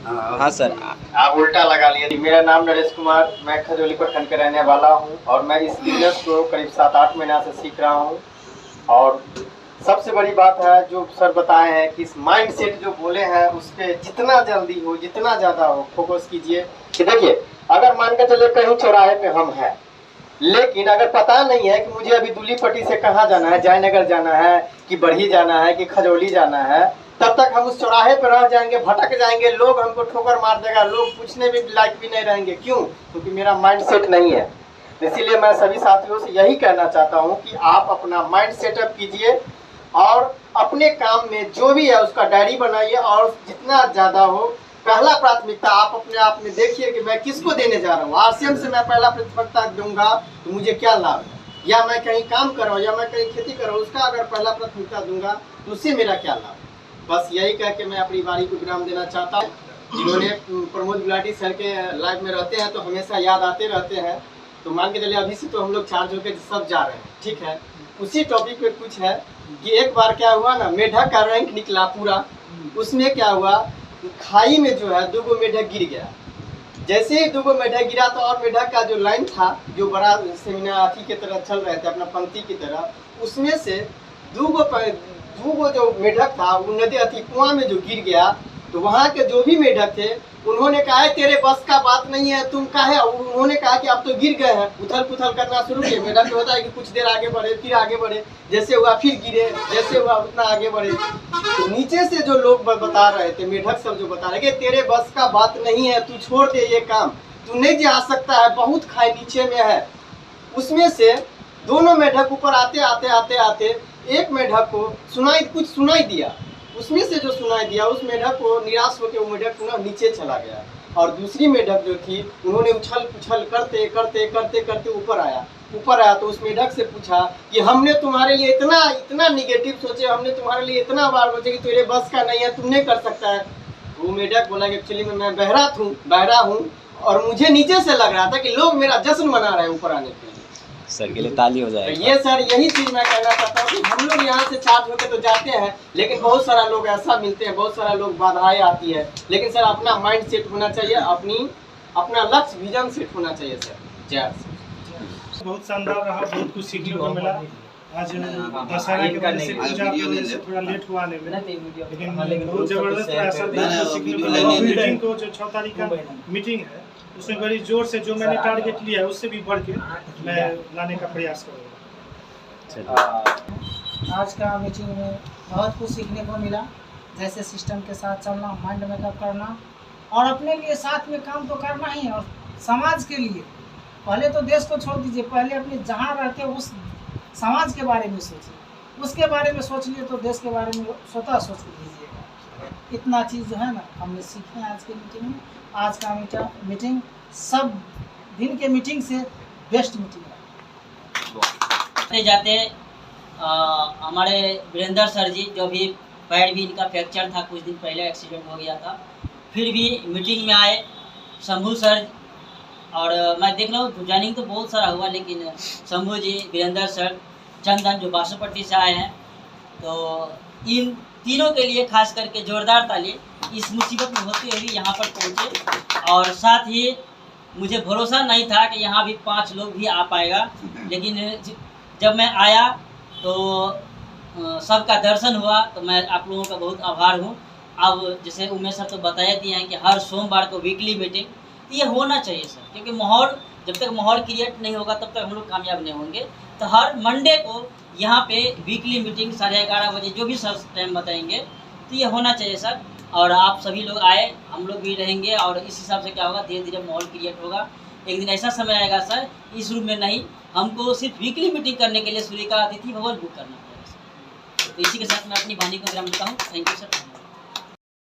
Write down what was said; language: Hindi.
हाँ सर। आप उल्टा लगा लिए। मेरा नाम नरेश कुमार, मैं खजौली प्रखंड का रहने वाला हूँ और मैं इस बिजनेस को करीब 7-8 महीना से सीख रहा हूँ। और सबसे बड़ी बात है जो सर बताए हैं कि इस माइंड सेट जो बोले हैं उस पर जितना जल्दी हो जितना ज़्यादा हो फोकस कीजिए। कि देखिए, अगर मान के चले कहीं चौराहे पे हम हैं, लेकिन अगर पता नहीं है कि मुझे अभी दूली पट्टी से कहाँ जाना है, जयनगर जाना है कि बढ़ी जाना है कि खजौली जाना है, तब तक हम उस चौराहे पर रह जाएंगे, भटक जाएंगे, लोग हमको ठोकर मार देगा, लोग पूछने में लायक भी नहीं रहेंगे। क्यों? क्योंकि मेरा माइंड सेट नहीं है। इसीलिए मैं सभी साथियों से यही कहना चाहता हूँ कि आप अपना माइंड सेटअप कीजिए और अपने काम में जो भी है उसका डायरी बनाइए और जितना ज़्यादा हो पहला प्राथमिकता आप अपने आप में देखिए कि मैं किसको देने जा रहा हूँ। आरसीएम से मैं पहला प्राथमिकता दूंगा तो मुझे क्या लाभ है, या मैं कहीं काम कर रहा हूँ या मैं कहीं खेती कर रहा हूँ उसका अगर पहला प्राथमिकता दूंगा तो उससे मेरा क्या लाभ है। बस यही कह के मैं अपनी बारी को विराम देना चाहता हूँ। जिन्होंने प्रमोद गुलाटी सर के लाइव में रहते हैं तो हमेशा याद आते रहते हैं। तो मान के चलिए अभी से तो हम लोग चार्ज होकर सब जा रहे हैं, ठीक है। उसी टॉपिक पे कुछ है कि एक बार क्या हुआ ना, मेढक का रैंक निकला पूरा। उसमें क्या हुआ, खाई में जो है 2 मेढक गिर गया। जैसे ही 2 मेढक गिरा तो और मेढक का जो लाइन था जो बड़ा सेमिनार हाथी की तरह चल रहे थे अपना पंक्ति की तरह, उसमें से 2 जो मेढक था वो नदी अति कुआं में जो गिर गया। तो वहाँ के जो भी मेढक थे उन्होंने कहा तेरे बस का बात नहीं है, तुम काहे, उन्होंने कहा कि आप तो गिर गए हैं, उथल पुथल करना शुरू किए। मेढक होता है कि कुछ देर आगे बढ़े फिर आगे बढ़े, जैसे हुआ फिर गिरे, जैसे हुआ उतना आगे बढ़े। तो नीचे से जो लोग बता रहे थे, मेढक सब जो बता रहे कि तेरे बस का बात नहीं है, तू छोड़ दे ये काम, तू नहीं जा सकता है, बहुत खाई नीचे में है। उसमें से दोनों मेढक ऊपर आते आते आते आते एक मेढक को कुछ सुनाई दिया। उसमें से जो सुनाई दिया उस मेढक को निराश होकर वो मेढक पुनः नीचे चला गया। और दूसरी मेढक जो थी उन्होंने उछल पुछल करते करते करते करते ऊपर आया तो उस मेढक से पूछा कि हमने तुम्हारे लिए इतना निगेटिव सोचे, हमने तुम्हारे लिए इतना बार सोचे कि तेरे बस का नहीं है, तुम नहीं कर सकता है। वो मेढक बोला कि एक्चुअली मैं बहरा हूँ और मुझे नीचे से लग रहा था कि लोग मेरा जश्न मना रहे हैं ऊपर आने के लिए। सर के लिए ताली हो जाए। ये सर यही चीज मैं कहना चाहता हूँ कि हम लोग यहाँ से चार्ज होकर तो जाते हैं, लेकिन बहुत सारा लोग ऐसा मिलते हैं, बहुत सारा लोग बाधाएं आती है। लेकिन सर अपना माइंड सेट होना चाहिए, अपना लक्ष्य विजन सेट होना चाहिए सर। जय। बहुत शानदार रहा, बहुत कुछ सीखने को मिला। आज दशहरा के वजह से थोड़ा लेट हुआ आने में, लेकिन बहुत जबरदस्त ऐसा सीखने को मिला। मीटिंग को जो 6 तारीख का मीटिंग है उसमें बड़ी जोर से जो मैंने टारगेट लिया है उससे भी बढ़ के मैं लाने का प्रयास करूँगा। आज का मीटिंग में बहुत कुछ सीखने को मिला, जैसे सिस्टम के साथ चलना, माइंड मेकअप करना और अपने लिए साथ में काम तो करना ही है और समाज के लिए। पहले तो देश को छोड़ दीजिए, पहले अपने जहाँ रहते उस समाज के बारे में सोचिए, उसके बारे में सोच लिए तो देश के बारे में स्वतः सोच लीजिएगा। इतना चीज़ जो है ना हमने सीखे हैं आज के मीटिंग में। आज का मीटिंग सब दिन के मीटिंग से बेस्ट मीटिंग है। जाते हमारे वीरेंद्र सर जी, जो भी पैर भी इनका फ्रैक्चर था, कुछ दिन पहले एक्सीडेंट हो गया था, फिर भी मीटिंग में आए। शंभू सर और मैं देख रहा हूँ ज्वाइनिंग तो बहुत सारा हुआ, लेकिन शंभू जी, वीरेंद्र सर, चंदन जो बासुपट्टी से आए हैं, तो इन तीनों के लिए खास करके जोरदार ताली। इस मुसीबत में होते हुए भी यहाँ पर पहुँचे और साथ ही मुझे भरोसा नहीं था कि यहाँ भी 5 लोग भी आ पाएगा, लेकिन जब मैं आया तो सबका दर्शन हुआ। तो मैं आप लोगों का बहुत आभार हूँ। अब जैसे उमेश सर तो बताया दिए हैं कि हर सोमवार को वीकली मीटिंग ये होना चाहिए सर, क्योंकि माहौल जब तक माहौल क्रिएट नहीं होगा तब तक हम लोग कामयाब नहीं होंगे। तो हर मंडे को यहाँ पे वीकली मीटिंग 11:30 बजे जो भी सर टाइम बताएंगे तो ये होना चाहिए सर। और आप सभी लोग आए, हम लोग भी रहेंगे और इस हिसाब से क्या होगा, धीरे धीरे माहौल क्रिएट होगा। एक दिन ऐसा समय आएगा सर, इस रूम में नहीं, हमको सिर्फ वीकली मीटिंग करने के लिए सूर्य का अतिथि भवन बुक करना पड़ेगा सर। तो इसी के साथ मैं अपनी वाणी को विराम देता हूँ। Thank you sir.